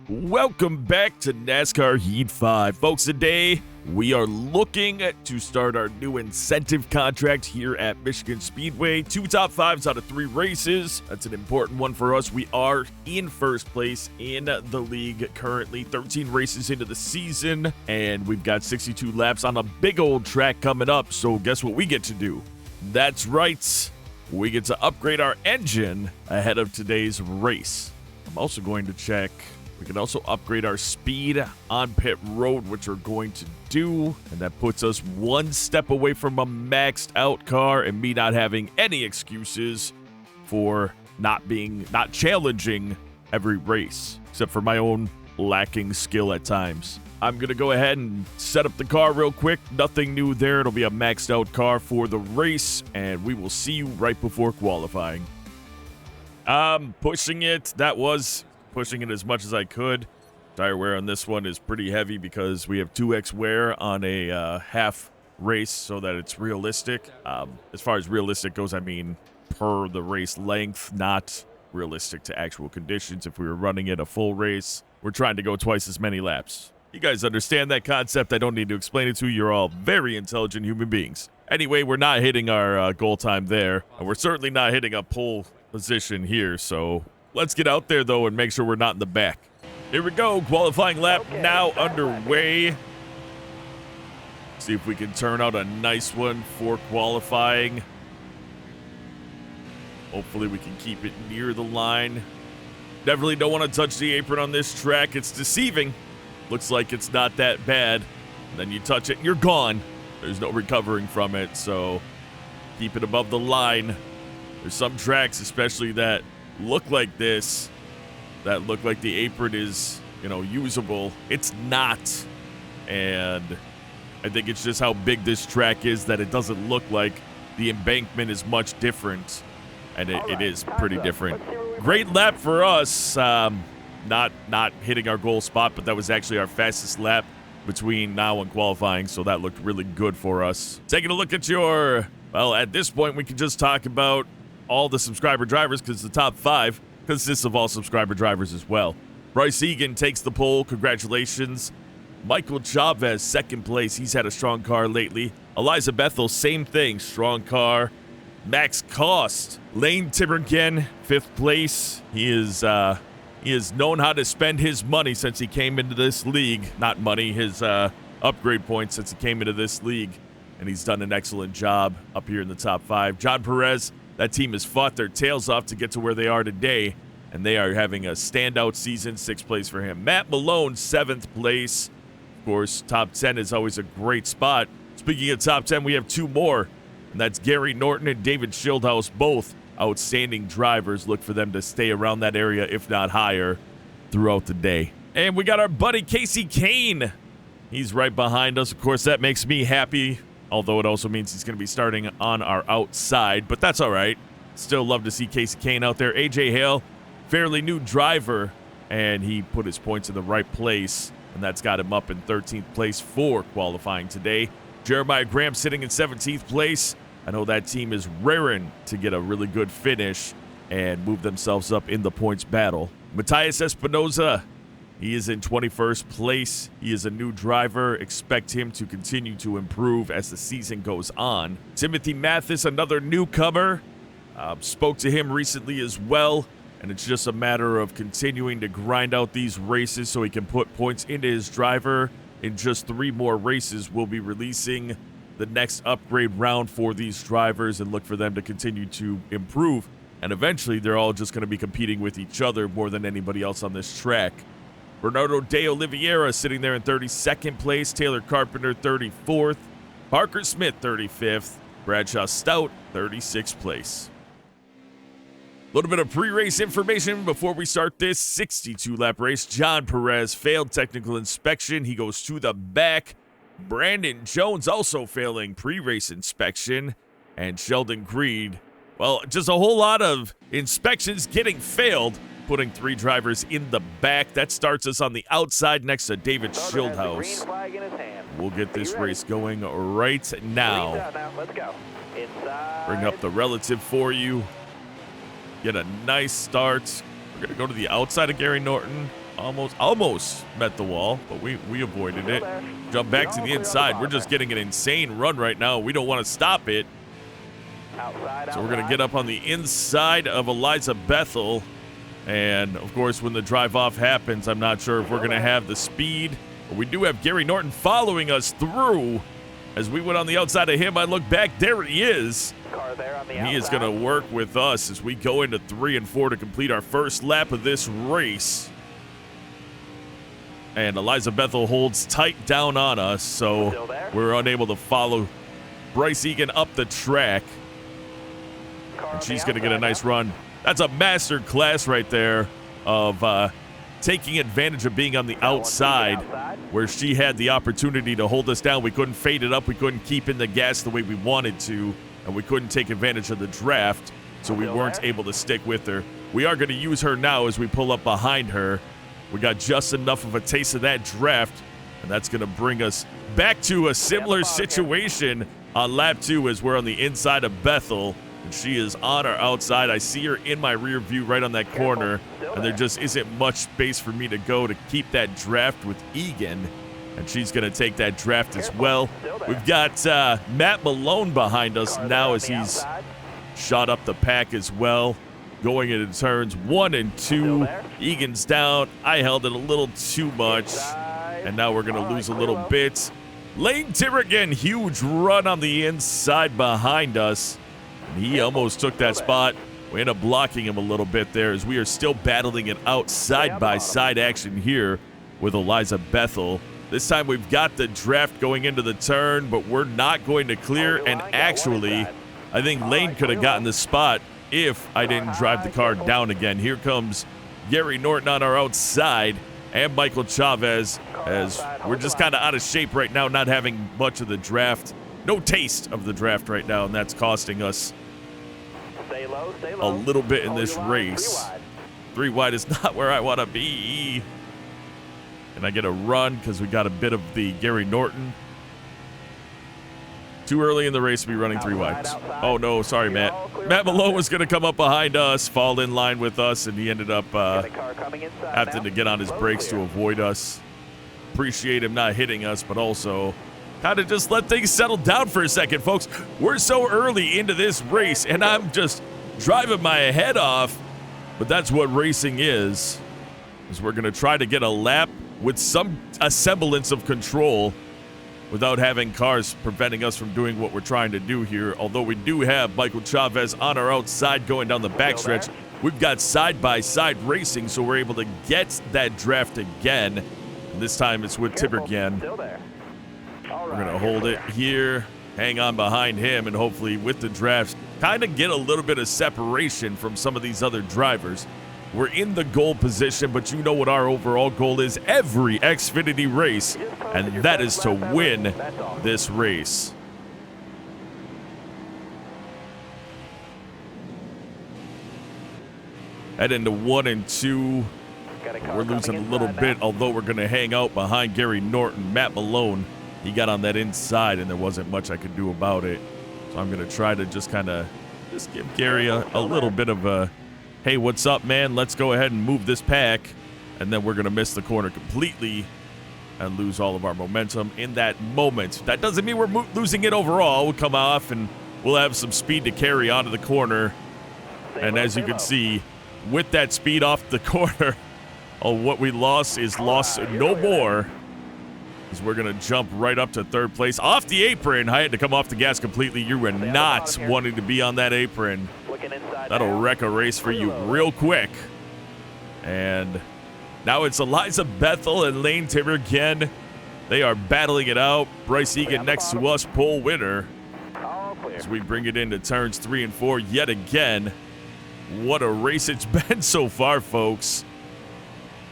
Welcome back to NASCAR Heat 5. Folks, today we are looking to start our new incentive contract here at Michigan Speedway. 2 top 5s out of 3 races. That's an important one for us. We are in first place in the league currently, 13 races into the season, and we've got 62 laps on a big old track coming up. So guess what we get to do? That's right. We get to upgrade our engine ahead of today's race. I'm also going to check. We can also upgrade our speed on pit road, which we're going to do. And that puts us one step away from a maxed out car and me not having any excuses for not challenging every race, except for my own lacking skill at times. I'm going to go ahead and set up the car real quick. Nothing new there. It'll be a maxed out car for the race, and we will see you right before qualifying. Pushing it. That was pushing it as much as I could. Tire wear on this one is pretty heavy because we have 2x wear on a half race so that it's realistic. As far as realistic goes, I mean per the race length, not realistic to actual conditions. If we were running it a full race, we're trying to go twice as many laps. You guys understand that concept. I don't need to explain it to you. You're all very intelligent human beings. Anyway, we're not hitting our goal time there, and we're certainly not hitting a pole position here, so let's get out there, though, and make sure we're not in the back. Here we go. Qualifying lap now underway. See if we can turn out a nice one for qualifying. Hopefully we can keep it near the line. Definitely don't want to touch the apron on this track. It's deceiving. Looks like it's not that bad. And then you touch it and you're gone. There's no recovering from it, so keep it above the line. There's some tracks, especially that look like this, that look like the apron is, usable. It's not. And I think it's just how big this track is that it doesn't look like the embankment is much different. And it is pretty different. Great lap for us. Not hitting our goal spot, but that was actually our fastest lap between now and qualifying, so that looked really good for us. Taking a look at at this point, we can just talk about all the subscriber drivers because the top 5 consists of all subscriber drivers as well. Bryce Egan takes the pole. Congratulations. Michael Chavez, second place. He's had a strong car lately. Eliza Bethel, same thing. Strong car. Max Cost. Lane Timmergen, 5th place. He is known how to spend his money since he came into this league. Not money, his upgrade points since he came into this league. And he's done an excellent job up here in the top 5. John Perez, that team has fought their tails off to get to where they are today, and they are having a standout season. 6th place for him. Matt Malone, 7th place. Of course, top 10 is always a great spot. Speaking of top 10, we have 2 more, and that's Gary Norton and David Schildhaus, both outstanding drivers. Look for them to stay around that area, if not higher, throughout the day. And we got our buddy Casey Kane. He's right behind us. Of course, that makes me happy, although it also means he's going to be starting on our outside, but that's all right. Still love to see Casey Kane out there. AJ Hale, fairly new driver, and he put his points in the right place, and that's got him up in 13th place for qualifying today. Jeremiah Graham sitting in 17th place. I know that team is raring to get a really good finish and move themselves up in the points battle. Matthias Espinoza, he is in 21st place. He is a new driver. Expect him to continue to improve as the season goes on. Timothy Mathis, another newcomer. Spoke to him recently as well, and it's just a matter of continuing to grind out these races so he can put points into his driver. In just 3 more races, we'll be releasing the next upgrade round for these drivers and look for them to continue to improve. And eventually, they're all just going to be competing with each other more than anybody else on this track. Bernardo de Oliveira sitting there in 32nd place. Taylor Carpenter, 34th. Parker Smith, 35th. Bradshaw Stout, 36th place. A little bit of pre-race information before we start this 62-lap race. John Perez failed technical inspection. He goes to the back. Brandon Jones also failing pre-race inspection. And Sheldon Creed, well, just a whole lot of inspections getting failed, putting 3 drivers in the back. That starts us on the outside next to David Schildhaus. We'll get this race going right now. Let's go. Bring up the relative for you. Get a nice start. We're going to go to the outside of Gary Norton. almost met the wall, but we avoided it. Jump back to the inside. We're just getting an insane run right now. We don't want to stop it. So we're going to get up on the inside of Eliza Bethel. And, of course, when the drive-off happens, I'm not sure if we're going to have the speed. But we do have Gary Norton following us through. As we went on the outside of him, I look back. There he is. He is going to work with us as we go into 3 and 4 to complete our first lap of this race. And Eliza Bethel holds tight down on us, so we're unable to follow Bryce Egan up the track. And she's going to get a nice run. That's a master class right there of taking advantage of being on the outside where she had the opportunity to hold us down. We couldn't fade it up. We couldn't keep in the gas the way we wanted to, and we couldn't take advantage of the draft, so we weren't able to stick with her. We are going to use her now as we pull up behind her. We got just enough of a taste of that draft, and that's going to bring us back to a similar situation on lap 2 as we're on the inside of Bethel. And she is on our outside. I see her in my rear view right on that corner, and there just isn't much space for me to go to keep that draft with Egan, and she's going to take that draft as well. We've got Matt Malone behind us now as he's shot up the pack as well, going into turns 1 and 2. Egan's down. I held it a little too much, and now we're going to lose a little bit. Lane Tiernan, huge run on the inside behind us. He almost took that spot. We end up blocking him a little bit there as we are still battling it out side-by-side action here with Eliza Bethel. This time we've got the draft going into the turn, but we're not going to clear. And actually, I think Lane could have gotten the spot if I didn't drive the car down again. Here comes Gary Norton on our outside and Michael Chavez, as we're just kind of out of shape right now, not having much of the draft. No taste of the draft right now, and that's costing us a little bit in this race. 3 wide is not where I want to be. And I get a run because we got a bit of the Gary Norton. Too early in the race to be running 3 wides. Oh, no, sorry, Matt. Matt Malone was going to come up behind us, fall in line with us, and he ended up having to get on his brakes to avoid us. Appreciate him not hitting us, but also kind of just let things settle down for a second, folks. We're so early into this race, and I'm just driving my head off, but that's what racing is we're going to try to get a lap with a semblance of control without having cars preventing us from doing what we're trying to do here. Although we do have Michael Chavez on our outside going down the backstretch, we've got side-by-side racing, so we're able to get that draft again. And this time it's with Tiernan. We're going to hold it here, hang on behind him, and hopefully with the draft, kind of get a little bit of separation from some of these other drivers. We're in the goal position, but you know what our overall goal is every Xfinity race, and that is to win this race. Head into 1 and 2. We're losing a little bit, although we're going to hang out behind Gary Norton. Matt Malone, he got on that inside, and there wasn't much I could do about it. So I'm going to try to just kind of give Gary a little bit of a, hey, what's up, man? Let's go ahead and move this pack. And then we're going to miss the corner completely and lose all of our momentum in that moment. That doesn't mean we're losing it overall. We'll come off, and we'll have some speed to carry onto the corner. And as you can see, with that speed off the corner, what we lost is lost no more. As we're going to jump right up to 3rd place. Off the apron. I had to come off the gas completely. You were not wanting to be on that apron. That'll wreck a race for you real quick. And now it's Eliza Bethel and Lane Tiernan. They are battling it out. Bryce Egan next to us, pole winner. As we bring it into turns 3 and 4 yet again. What a race it's been so far, folks.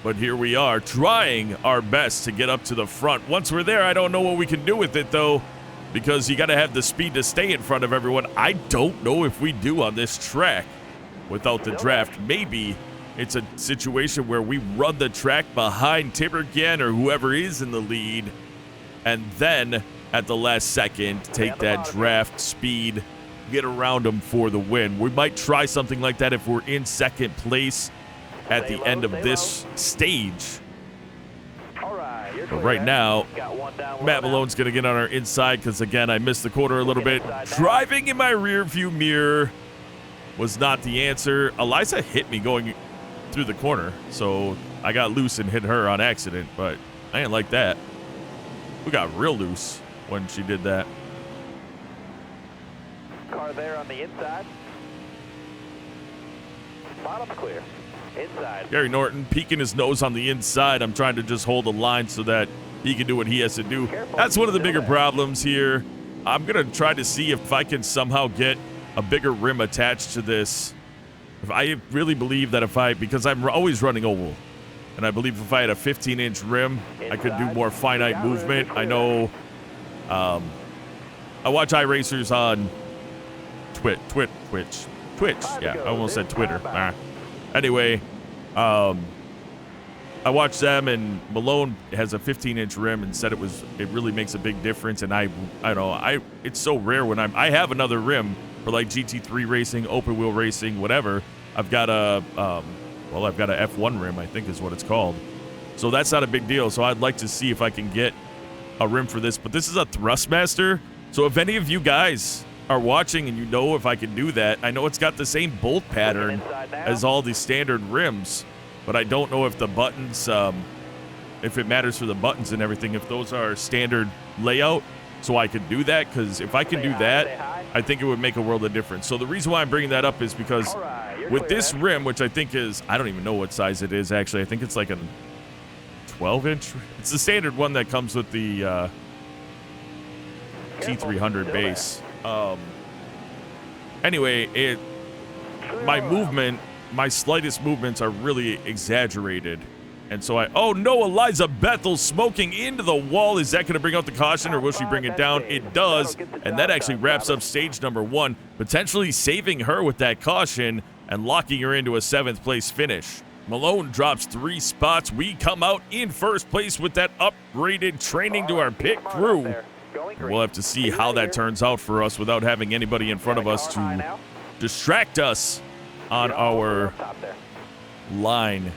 But here we are, trying our best to get up to the front. Once we're there, I don't know what we can do with it, though, because you got to have the speed to stay in front of everyone. I don't know if we do on this track without the draft. Maybe it's a situation where we run the track behind Tiernan or whoever is in the lead, and then at the last second, take that draft speed, get around them for the win. We might try something like that if we're in 2nd place. at the end of this stage. But Right now, Matt Malone's going to get on our inside because, again, I missed the corner a little bit. Driving in my rear view mirror was not the answer. Eliza hit me going through the corner, so I got loose and hit her on accident, but I didn't like that. We got real loose when she did that. Car there on the inside. Bottom's clear. Inside. Gary Norton peeking his nose on the inside. I'm trying to just hold a line so that he can do what he has to do. That's one of the bigger problems here. I'm going to try to see if I can somehow get a bigger rim attached to this. If I really believe that because I'm always running oval, and I believe if I had a 15-inch rim, I could do more finite movement. I know I watch iRacers on Twitch. Yeah, I almost said Twitter. Anyway, I watched them, and Malone has a 15-inch rim and said it really makes a big difference. And I don't know, it's so rare when I have another rim for like GT3 racing, open wheel racing, whatever. I've got a F1 rim, I think is what it's called. So that's not a big deal. So I'd like to see if I can get a rim for this. But this is a Thrustmaster. So if any of you guys are watching and you know if I can do that, I know it's got the same bolt pattern as all the standard rims, but I don't know if the buttons, if it matters for the buttons and everything, if those are standard layout, so I could do that, because if I can do that, I think it would make a world of difference. So the reason why I'm bringing that up is because with this rim, which I think is, I don't even know what size it is actually, I think it's like a 12-inch. It's the standard one that comes with the T300 base. Anyway, my slightest movements are really exaggerated. And so oh no, Eliza Bethel smoking into the wall. Is that going to bring out the caution, or will she bring it down? It does. And that actually wraps up stage number 1, potentially saving her with that caution and locking her into a 7th place finish. Malone drops 3 spots. We come out in 1st place with that upgraded training to our pit crew. We'll have to see how that turns out for us without having anybody in front of us to distract us on our line.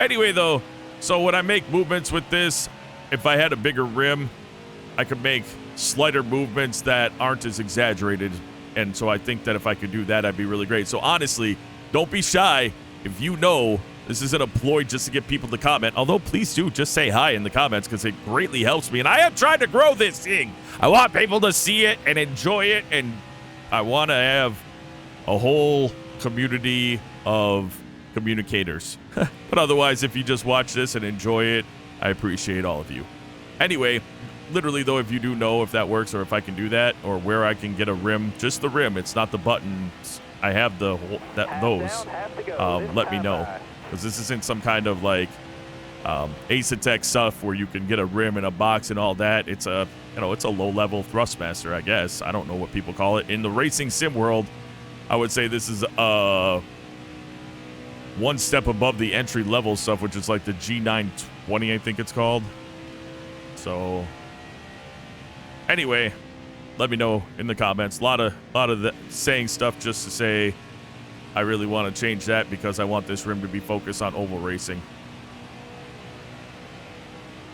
Anyway, though, so when I make movements with this, if I had a bigger rim, I could make slighter movements that aren't as exaggerated. And so I think that if I could do that, I'd be really great. So honestly, don't be shy. If you know this isn't a ploy just to get people to comment, although please do just say hi in the comments because it greatly helps me. And I am trying to grow this thing. I want people to see it and enjoy it, and I want to have a whole community of communicators. But otherwise, if you just watch this and enjoy it, I appreciate all of you. Anyway, literally though, if you do know if that works or if I can do that or where I can get a rim, just the rim, it's not the buttons. I have those. Let me know, because this isn't some kind of like Ace-Tech stuff where you can get a rim in a box and all that. It's a it's a low-level Thrustmaster, I guess. I don't know what people call it in the racing sim world. I would say this is one step above the entry-level stuff, which is like the G920, I think it's called. So anyway, let me know in the comments. A lot of saying stuff just to say I really want to change that because I want this rim to be focused on oval racing.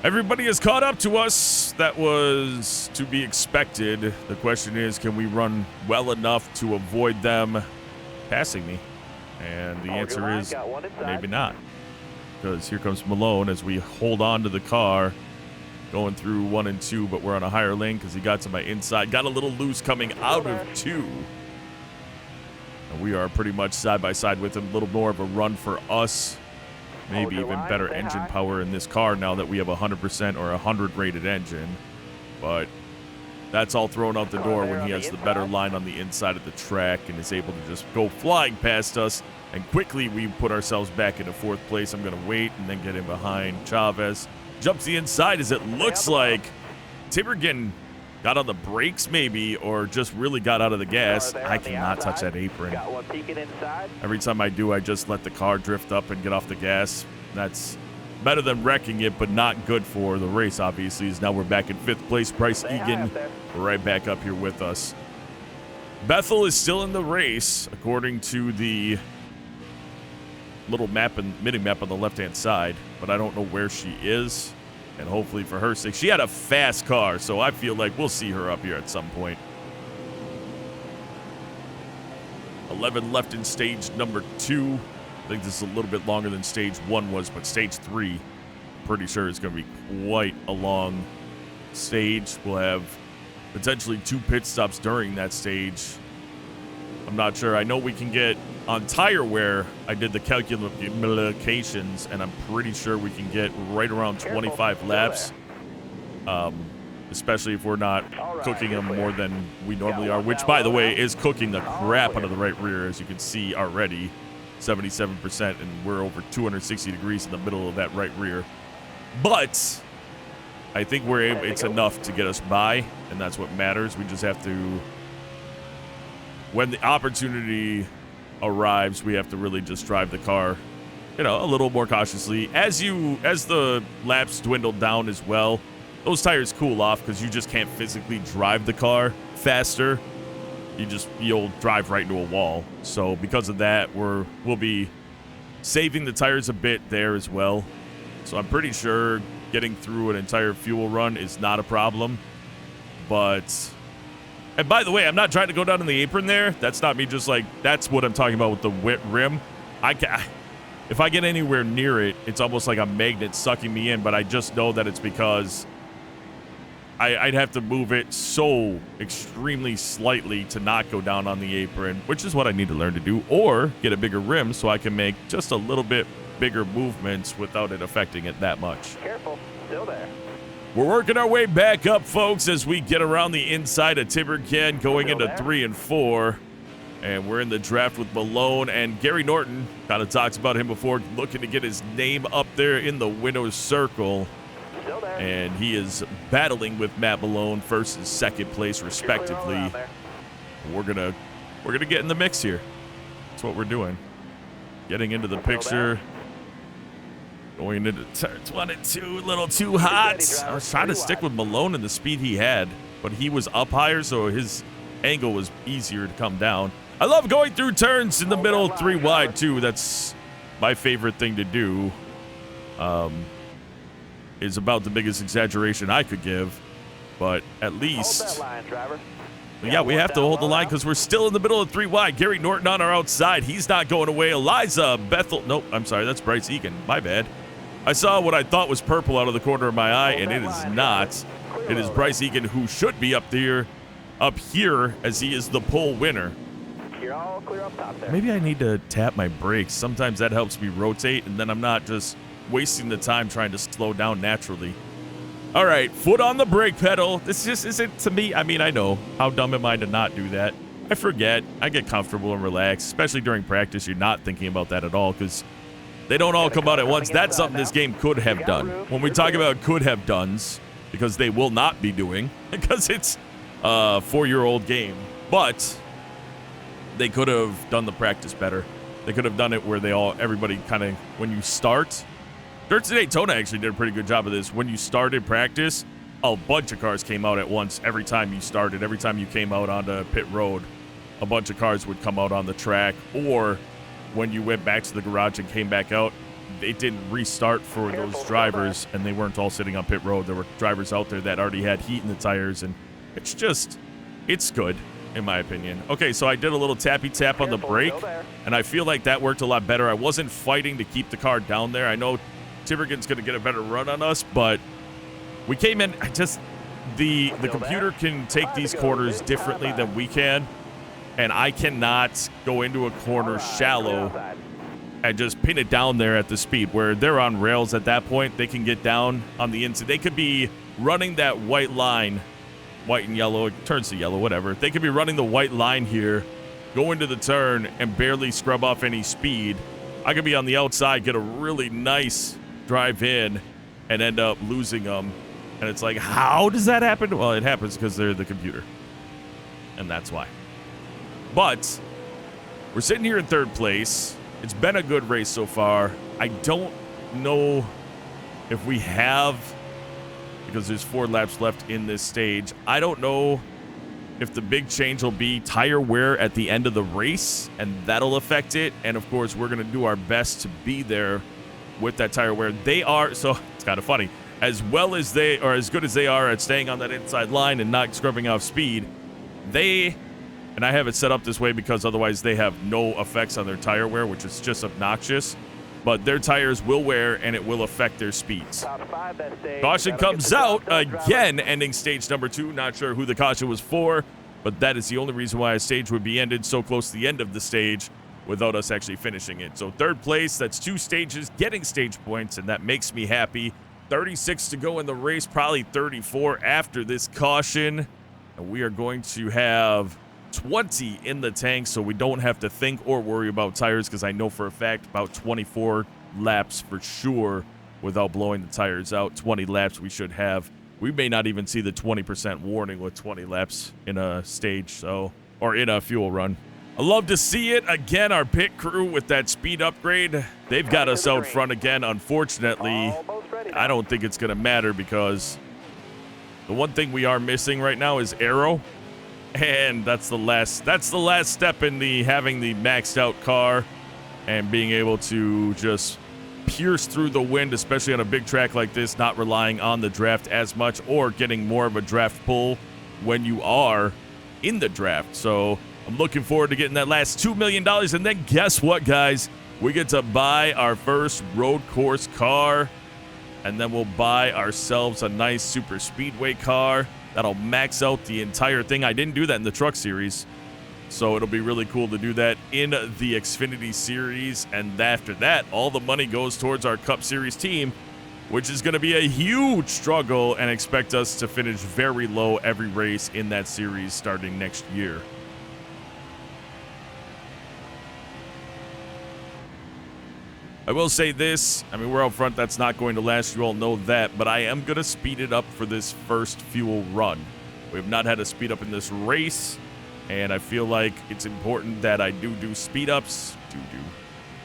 Everybody has caught up to us. That was to be expected. The question is, can we run well enough to avoid them passing me? And the answer is maybe not. Because here comes Malone as we hold on to the car, going through 1 and 2, but we're on a higher lane because he got to my inside. Got a little loose coming out of 2. And we are pretty much side by side with him. A little more of a run for us. Maybe even better engine power in this car now that we have 100% or 100 rated engine. But that's all thrown out the door when he has the better line on the inside of the track and is able to just go flying past us. And quickly we put ourselves back into 4th place. I'm going to wait and then get in behind Chavez. Jumps the inside as it looks like Tibergen got on the brakes maybe, or just really got out of the gas. I cannot touch that apron. Every time I do, I just let the car drift up and get off the gas. That's better than wrecking it, but not good for the race, obviously, as now we're back in 5th place. Bryce Egan right back up here with us. Bethel is still in the race, according to the little map and mini map on the left-hand side, but I don't know where she is. And hopefully for her sake, she had a fast car, so I feel like we'll see her up here at some point. 11 left in stage number 2. I think this is a little bit longer than stage 1 was, but stage 3, I'm pretty sure it's going to be quite a long stage. We'll have potentially 2 pit stops during that stage. I'm not sure. I know we can get on tire wear. I did the calculations, and I'm pretty sure we can get right around 25 laps, especially if we're not cooking them more than we normally are, which, by the way, is cooking the crap out of the right rear, as you can see already, 77%, and we're over 260 degrees in the middle of that right rear. But I think it's enough to get us by, and that's what matters. We just have to, when the opportunity arrives, we have to really just drive the car, a little more cautiously. As the laps dwindle down as well, those tires cool off because you just can't physically drive the car faster. You'll drive right into a wall. So because of that, we'll be saving the tires a bit there as well. So I'm pretty sure getting through an entire fuel run is not a problem. And by the way, I'm not trying to go down in the apron there. That's not me just that's what I'm talking about with the wet rim. If I get anywhere near it, it's almost like a magnet sucking me in, but I just know that it's because I'd have to move it so extremely slightly to not go down on the apron, which is what I need to learn to do, or get a bigger rim so I can make just a little bit bigger movements without it affecting it that much. Careful, still there. We're working our way back up, folks, as we get around the inside of Timbercan, going into 3 and 4. And we're in the draft with Malone, and Gary Norton kind of talks about him before, looking to get his name up there in the winner's circle. Still there. And he is battling with Matt Malone, first and second place, respectively. We're gonna get in the mix here. That's what we're doing. Getting into the picture. Going into turns 1 and 2, a little too hot. I was trying to stick with Malone and the speed he had, but he was up higher, so his angle was easier to come down. I love going through turns in the middle, 3 wide, too. That's my favorite thing to do. Is about the biggest exaggeration I could give, but at least... Hold that line, driver. Yeah, we have to hold the line because we're still in the middle of 3 wide. Gary Norton on our outside. He's not going away. Eliza Bethel. Nope, I'm sorry. That's Bryce Egan. My bad. I saw what I thought was purple out of the corner of my eye, and it is not. It is Bryce Egan, who should be up here, as he is the pole winner. You're all clear up top there. Maybe I need to tap my brakes. Sometimes that helps me rotate, and then I'm not just wasting the time trying to slow down naturally. All right, foot on the brake pedal. This just isn't to me. I mean, I know. How dumb am I to not do that? I forget. I get comfortable and relaxed, especially during practice. You're not thinking about that at all because they don't all come out at once. That's something this game could have done. When we talk about could have dones, because they will not be doing, because it's a 4-year-old game, but they could have done the practice better. They could have done it where everybody kind of, when you start, Dirt to Daytona actually did a pretty good job of this. When you started practice, a bunch of cars came out at once every time you started. Every time you came out onto pit road, a bunch of cars would come out on the track, or when you went back to the garage and came back out, they didn't restart for those drivers, and they weren't all sitting on pit road. There were drivers out there that already had heat in the tires, and it's good, in my opinion. Okay, so I did a little tappy tap on the brake, and I feel like that worked a lot better. I wasn't fighting to keep the car down there. I know Timbergan's going to get a better run on us, but we came in, the computer can take these corners differently than we can, and I cannot go into a corner shallow and just pin it down there at the speed where they're on rails at that point. They can get down on the inside. They could be running that white line, white and yellow, it turns to yellow, whatever. They could be running the white line here, go into the turn, and barely scrub off any speed. I could be on the outside, get a really nice drive in, and end up losing them. And it's like, how does that happen? Well, it happens because they're the computer. And that's why. But we're sitting here in 3rd place. It's been a good race so far. I don't know if we have, because there's 4 laps left in this stage, I don't know if the big change will be tire wear at the end of the race, and that'll affect it. And of course, we're going to do our best to be there with that tire wear. They are, so it's kind of funny, as well as they are, as good as they are at staying on that inside line and not scrubbing off speed, and I have it set up this way because otherwise they have no effects on their tire wear, which is just obnoxious. But their tires will wear and it will affect their speeds. Caution comes out again, ending stage number 2. Not sure who the caution was for, but that is the only reason why a stage would be ended so close to the end of the stage without us actually finishing it. So third place, that's 2 stages, getting stage points, and that makes me happy. 36 to go in the race, probably 34 after this caution. And we are going to have 20 in the tank, so we don't have to think or worry about tires, because I know for a fact about 24 laps for sure without blowing the tires out. 20 laps we should have. We may not even see the 20% warning with 20 laps in a stage, so, or in a fuel run. I love to see it. Again, our pit crew with that speed upgrade, they've got us out front again. Unfortunately, I don't think it's going to matter, because the one thing we are missing right now is aero. And that's the last step in having the maxed out car and being able to just pierce through the wind, especially on a big track like this, not relying on the draft as much or getting more of a draft pull when you are in the draft. So I'm looking forward to getting that last $2 million. And then guess what, guys? We get to buy our first road course car, and then we'll buy ourselves a nice super speedway car. That'll max out the entire thing. I didn't do that in the truck series, so it'll be really cool to do that in the Xfinity series. And after that, all the money goes towards our Cup Series team, which is going to be a huge struggle, and expect us to finish very low every race in that series starting next year. I will say this, I mean, we're out front, that's not going to last, you all know that, but I am going to speed it up for this first fuel run. We have not had a speed up in this race, and I feel like it's important that I do speed ups,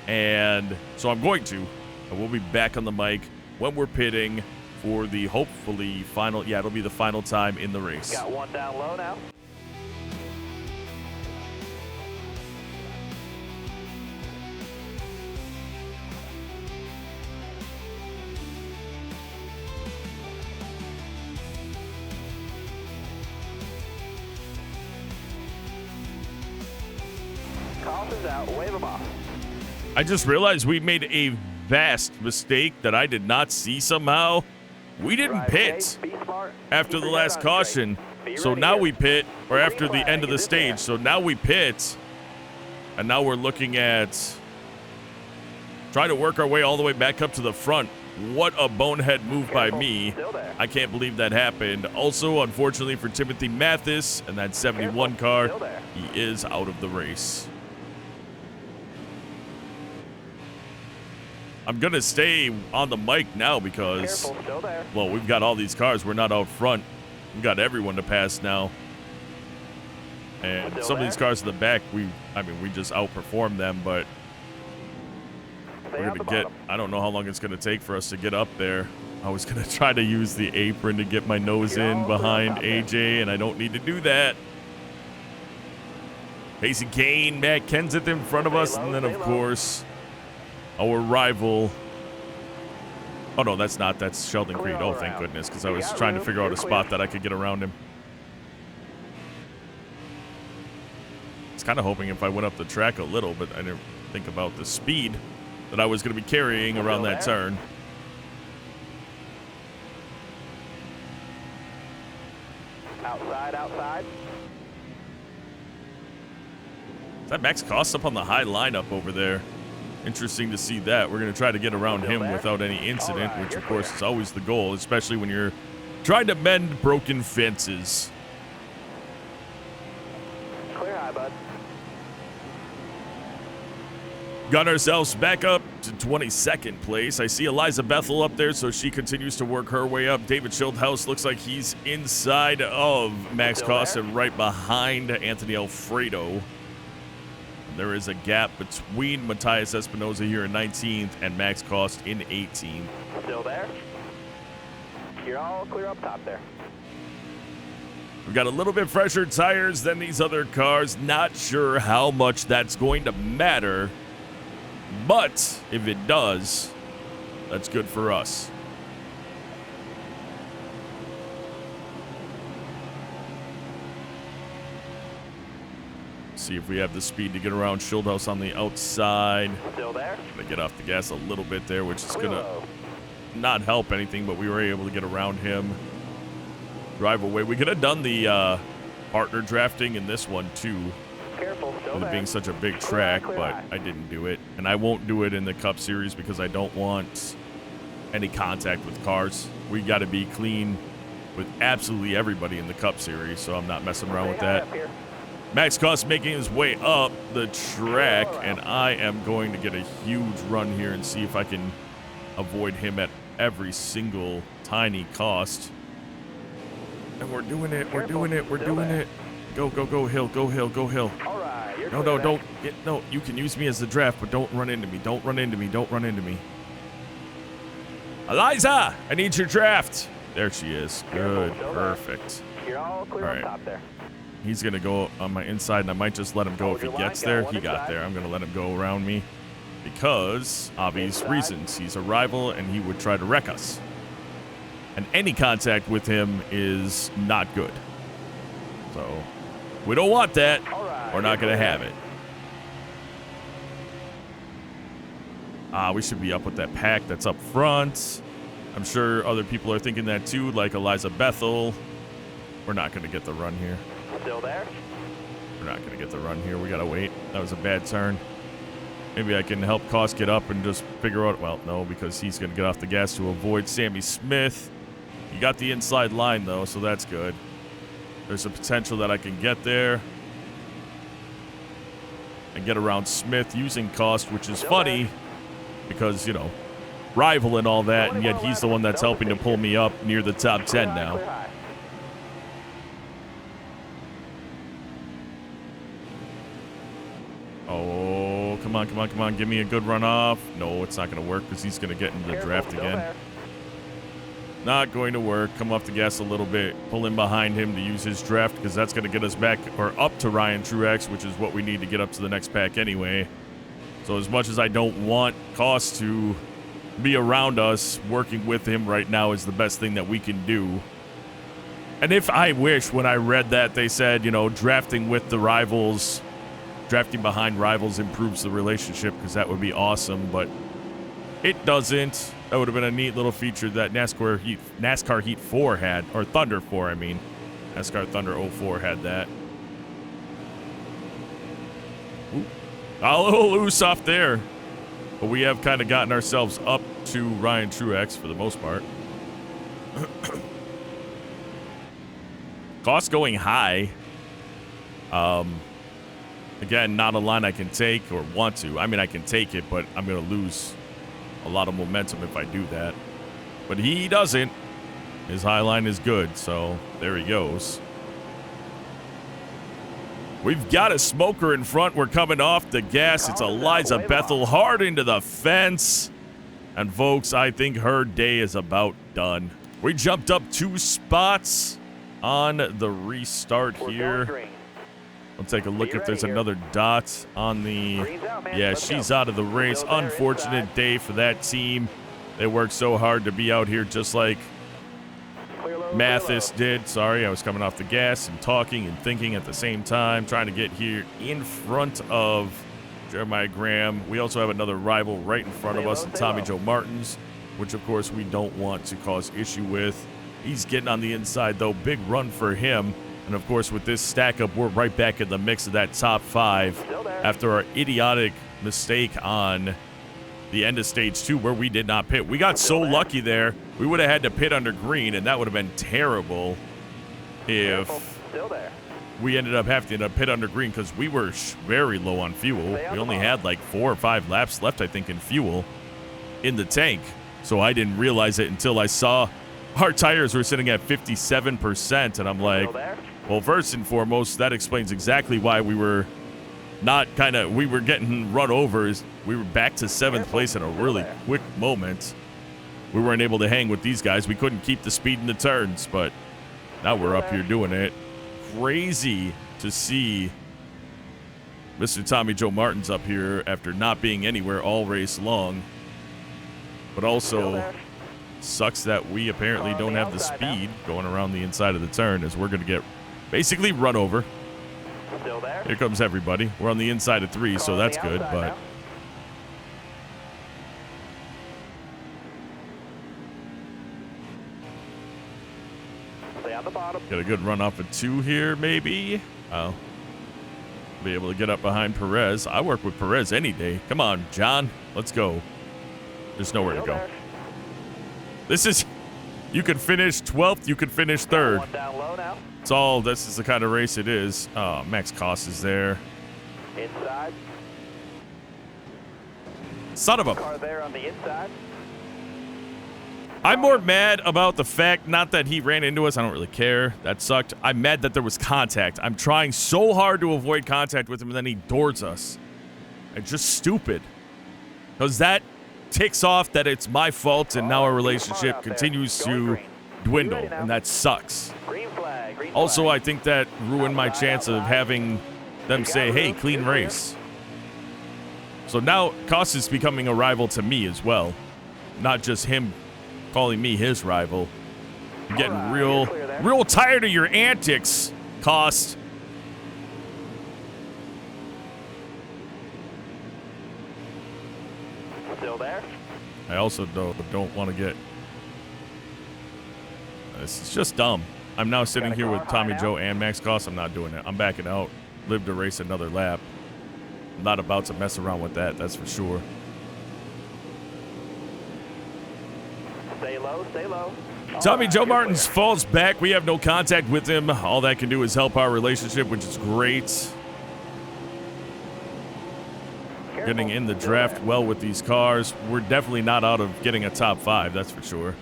and so I'm going to. I will be back on the mic when we're pitting for the hopefully final, it'll be the final time in the race. Got one down low now. Caution's out, wave them off. I just realized we made a vast mistake that I did not see somehow. We didn't pit after the last caution. So now we pit, or after the end of the stage. So now we pit, and now we're looking at trying to work our way all the way back up to the front. What a bonehead move by me. I can't believe that happened. Also, unfortunately for Timothy Mathis and that 71 car, he is out of the race. I'm going to stay on the mic now because, well, we've got all these cars. We're not out front. We've got everyone to pass now. And some of these cars in the back, we just outperformed them, but we're going to get, I don't know how long it's going to take for us to get up there. I was going to try to use the apron to get my nose in behind AJ, and I don't need to do that. Pacey Kane, Matt Kenseth in front of us, and then, of course, our rival. Oh, no, that's not. That's Sheldon Creed. Oh, thank goodness, because I was trying to figure out a spot that I could get around him. I was kind of hoping if I went up the track a little, but I didn't think about the speed that I was going to be carrying around that turn. Outside. Is that Max Cost up on the high lineup over there? Interesting to see that. We're going to try to get around him without any incident, which of course is always the goal, especially when you're trying to mend broken fences. Clear high, bud. Got ourselves back up to 22nd place. I see Eliza Bethel up there, so she continues to work her way up. David Schildhouse looks like he's inside of Max Cost and right behind Anthony Alfredo. There is a gap between Matthias Espinoza here in 19th and Max Cost in 18th. Still there? You're all clear up top there. We've got a little bit fresher tires than these other cars. Not sure how much that's going to matter, but if it does, that's good for us. See if we have the speed to get around Schildhaus on the outside. Still there? Gonna get off the gas a little bit there, which is gonna not help anything, but we were able to get around him. Drive away. We could have done the partner drafting in this one too, Careful, still with it there. being such a big Clear track, high, but I didn't do it. And I won't do it in the Cup Series because I don't want any contact with cars. We got to be clean with absolutely everybody in the Cup Series, so I'm not messing around with Stay high that. up here. Max Cost making his way up the track, and I am going to get a huge run here and see if I can avoid him at every single tiny cost. And we're doing it, we're doing it, we're doing it. Go, go, go, Hill, go, Hill, go, Hill. All right, you're No, clear no, back. don't get, no, you can use me as the draft, but don't run into me. Don't run into me. Don't run into me. Eliza, I need your draft. There she is. Good, perfect. You're all clear All on right. top there. He's going to go on my inside, and I might just let him go if he gets there. He got there. I'm going to let him go around me because obvious reasons. He's a rival, and he would try to wreck us. And any contact with him is not good. So we don't want that. All right, We're not you're going to clear. have it. We should be up with that pack that's up front. I'm sure other people are thinking that too, like Eliza Bethel. We're not going to get the run here. Still there? We're not going to get the run here. We got to wait. That was a bad turn. Maybe I can help Cost get up and just figure out. Well, no, because he's going to get off the gas to avoid Sammy Smith. You got the inside line, though, so that's good. There's a potential that I can get there and get around Smith using Cost, which is funny because, you know, rival and all that, and yet he's the one that's helping to pull me up near the top 10 now. Clear high. Oh, come on, come on, come on. Give me a good run off. No, it's not going to work because he's going to get into the Careful, draft still again. there. Not going to work. Come off the gas a little bit. Pull in behind him to use his draft because that's going to get us back or up to Ryan Truex, which is what we need to get up to the next pack anyway. So as much as I don't want Cost to be around us, working with him right now is the best thing that we can do. And if I wish when I read that they said, you know, drafting with the rivals, drafting behind rivals improves the relationship because that would be awesome, but it doesn't. That would have been a neat little feature that NASCAR Heat 4 had, or Thunder 4, I mean. NASCAR Thunder 04 had that. Ooh. A little loose off there. But we have kind of gotten ourselves up to Ryan Truex for the most part. Cost going high. Again, not a line I can take or want to. I mean, I can take it, but I'm going to lose a lot of momentum if I do that. But he doesn't. His high line is good, so there he goes. We've got a smoker in front. We're coming off the gas. It's Eliza Bethel hard into the fence. And folks, I think her day is about done. We jumped up 2 spots on the restart We're here. going green. We'll take a look Be if there's ready here. another dot on the... Green's out, man. Yeah, Let's she's go. out of the race. Still there, Unfortunate inside. day for that team. They worked so hard to be out here just like Clear low, Mathis clear low. did. Sorry, I was coming off the gas and talking and thinking at the same time, trying to get here in front of Jeremiah Graham. We also have another rival right in front of Stay us, low, and stay Tommy low. Joe Martins, which of course we don't want to cause issue with. He's getting on the inside though. Big run for him. And of course, with this stack up, we're right back in the mix of that top 5 Still there. after our idiotic mistake on the end of stage 2 where we did not pit. We got so lucky there. We would have had to pit under green, and that would have been terrible Careful. if Still there. we ended up having to pit under green because we were very low on fuel. Stay on We the only ball. had like 4 or 5 laps left, I think, in fuel in the tank. So I didn't realize it until I saw our tires were sitting at 57%, and I'm like, Still there. well, first and foremost, that explains exactly why we were we were getting run over. We were back to 7th place in a really quick moment. We weren't able to hang with these guys. We couldn't keep the speed in the turns, but now we're up here doing it. crazy to see Mr. Tommy Joe Martins up here after not being anywhere all race long. But also sucks that we apparently don't have the speed going around the inside of the turn, as we're going to get basically run over. Still there. Here comes everybody. We're on the inside of 3, so that's good, but Stay on the bottom. get a good run off of 2 here, maybe. I'll be able to get up behind Perez. I work with Perez any day. Come on, John. Let's go. There's nowhere to Still go. there. This is... You could finish 12th. You could finish 3rd. One down low now. It's all... This is the kind of race it is. Oh, Max Koss is there. Inside. Son of a... Car there on the inside. I'm more mad about the fact, not that he ran into us. I don't really care. That sucked. I'm mad that there was contact. I'm trying so hard to avoid contact with him, and then he doors us. It's just stupid. Because that ticks off that it's my fault, and now our relationship continues to dwindle, and that sucks. Green flag. Green Also, flag. I think that ruined my chance of having them say, hey, clean race. So now Koss is becoming a rival to me as well. Not just him calling me his rival. I'm getting real tired of your antics, Koss. Still there. I also don't want to get... This is just dumb. I'm now sitting here with Tommy Joe and Max Koss. I'm not doing it. I'm backing out. Live to race another lap. I'm not about to mess around with that, that's for sure. Stay low. Stay low. Tommy Joe Martins falls back. We have no contact with him. All that can do is help our relationship, which is great. Getting in the draft well with these cars. We're definitely not out of getting a top 5, that's for sure.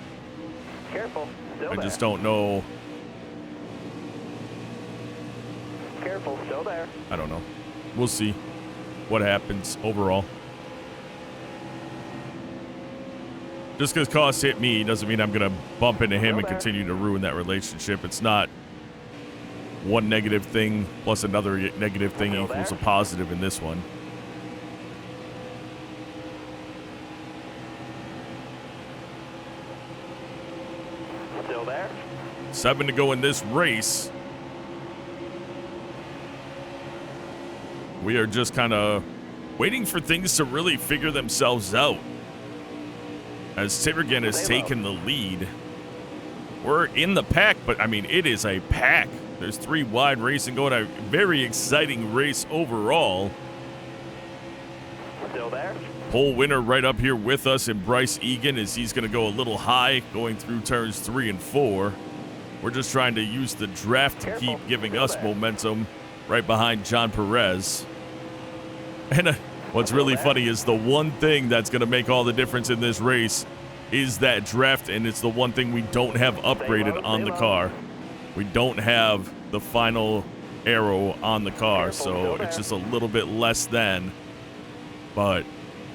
Careful. Still I there. just don't know. Careful. Still there. I don't know. We'll see what happens overall. Just because Koss hit me doesn't mean I'm going to bump into him and continue to ruin that relationship. It's not one negative thing plus another negative thing equals a positive in this one. Still there. 7 to go in this race. We are just kind of waiting for things to really figure themselves out. As Tibergen has taken the lead. We're in the pack, but I mean, it is a pack. There's 3 wide racing going. A very exciting race overall. Still there. Pole winner right up here with us in Bryce Egan, as he's going to go a little high going through turns 3 and 4. We're just trying to use the draft to keep giving us momentum right behind John Perez. And what's really funny is the one thing that's going to make all the difference in this race is that draft, and it's the one thing we don't have upgraded on the car. We don't have the final arrow on the car, so it's just a little bit less than. But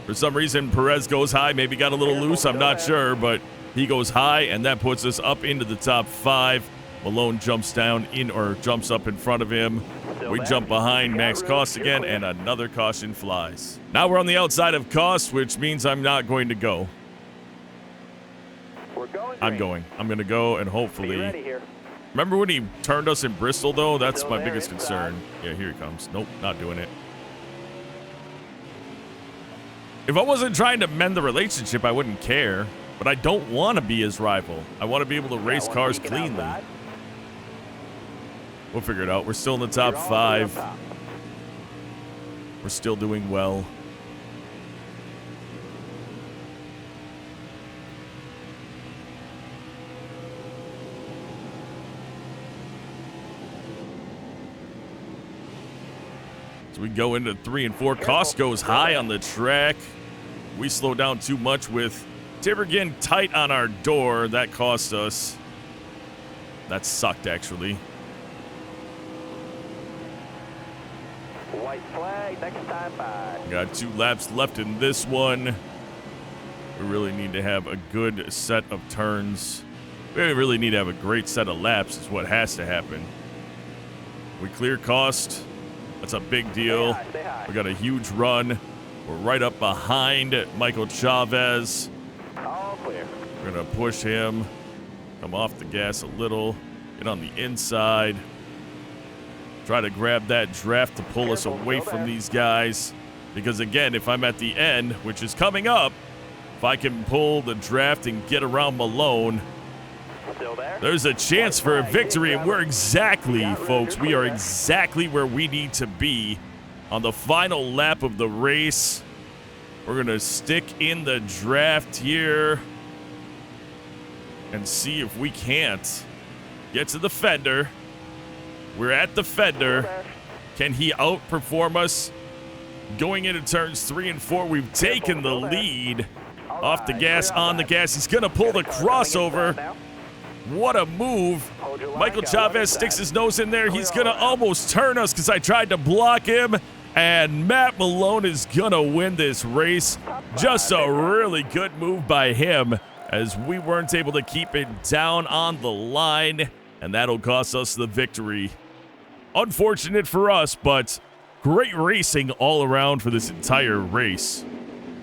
for some reason, Perez goes high, maybe got a little loose, I'm not sure, but he goes high, and that puts us up into the top 5. Malone jumps down in, or jumps up in front of him. We jump behind Max Koss again, and another caution flies. Now we're on the outside of Koss, which means I'm not going to go. We're going. I'm going. I'm going to go, and hopefully... Remember when he turned us in Bristol, though? That's my biggest concern. Yeah, here he comes. Nope, not doing it. If I wasn't trying to mend the relationship, I wouldn't care. But I don't want to be his rival. I want to be able to race cars cleanly. We'll figure it out. We're still in the top 5. We're still doing well. So we go into 3 and 4. Koss goes high on the track. We slow down too much with Tibergen tight on our door. That cost us. That sucked, actually. White flag, next time by. Got 2 laps left in this one. We really need to have a good set of turns. We really need to have a great set of laps is what has to happen. We clear cost. That's a big deal. Stay high. We got a huge run. We're right up behind Michael Chavez. All clear. We're going to push him. Come off the gas a little. Get on the inside. Try to grab that draft to pull us away from these guys. Because again, if I'm at the end, which is coming up, if I can pull the draft and get around Malone, Still there? there's a chance for a victory. And we're exactly, folks, we are exactly where we need to be on the final lap of the race. We're going to stick in the draft here and see if we can't get to the fender. We're at the fender. Can he outperform us? Going into turns 3 and 4, we've taken the lead. Off the gas, on the gas. He's going to pull the crossover. What a move. Michael Chavez sticks his nose in there. He's going to almost turn us because I tried to block him. And Matt Malone is going to win this race. Just a really good move by him as we weren't able to keep it down on the line. And that'll cost us the victory. Unfortunate for us, but great racing all around for this entire race.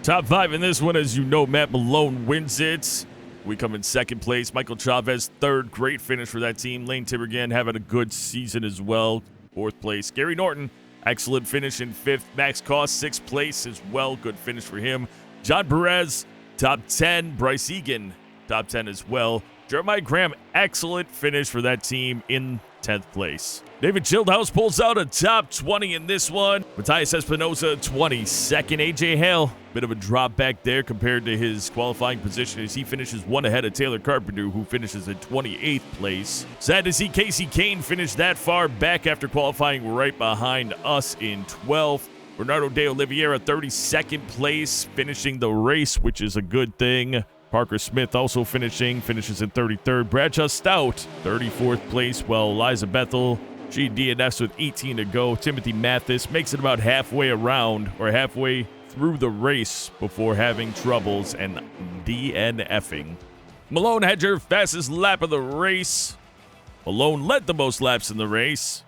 Top 5 in this one, as you know, Matt Malone wins it. We come in second place. Michael Chavez, third. Great finish for that team. Lane Tibergan having a good season as well. Fourth place. Gary Norton, excellent finish in fifth. Max Cost, sixth place as well. Good finish for him. John Perez, top 10. Bryce Egan, top 10 as well. Jeremiah Graham, excellent finish for that team in 10th place. David Childhouse pulls out a top 20 in this one. Matthias Espinosa, 22nd. AJ Hale, bit of a drop back there compared to his qualifying position as he finishes one ahead of Taylor Carpenter, who finishes in 28th place. Sad to see Casey Kane finish that far back after qualifying right behind us in 12th. Bernardo de Oliveira, 32nd place, finishing the race, which is a good thing. Parker Smith also finishes in 33rd. Bradshaw Stout, 34th place, while Eliza Bethel, she DNFs with 18 to go. Timothy Mathis makes it about halfway around, or halfway through the race before having troubles and DNFing. Malone had your fastest lap of the race. Malone led the most laps in the race.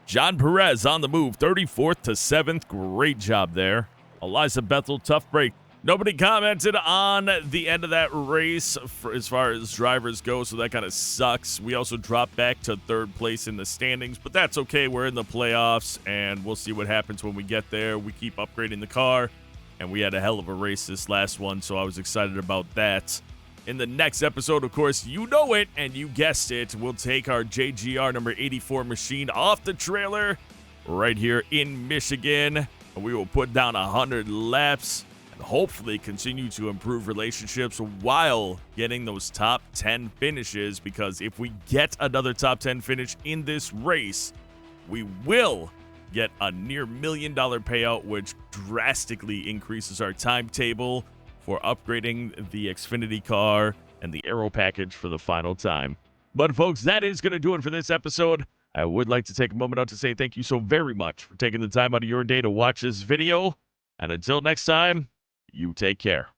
John Perez on the move, 34th to 7th. Great job there. Eliza Bethel, tough break. Nobody commented on the end of that race as far as drivers go, so that kind of sucks. We also dropped back to third place in the standings, but that's okay. We're in the playoffs, and we'll see what happens when we get there. We keep upgrading the car, and we had a hell of a race this last one, so I was excited about that. In the next episode, of course, you know it, and you guessed it, we'll take our JGR number 84 machine off the trailer right here in Michigan, and we will put down 100 laps. Hopefully continue to improve relationships while getting those top 10 finishes, because if we get another top 10 finish in this race, we will get a near $1 million payout, which drastically increases our timetable for upgrading the Xfinity car and the aero package for the final time. But folks, that is going to do it for this episode. I would like to take a moment out to say thank you so very much for taking the time out of your day to watch this video. And until next time, you take care.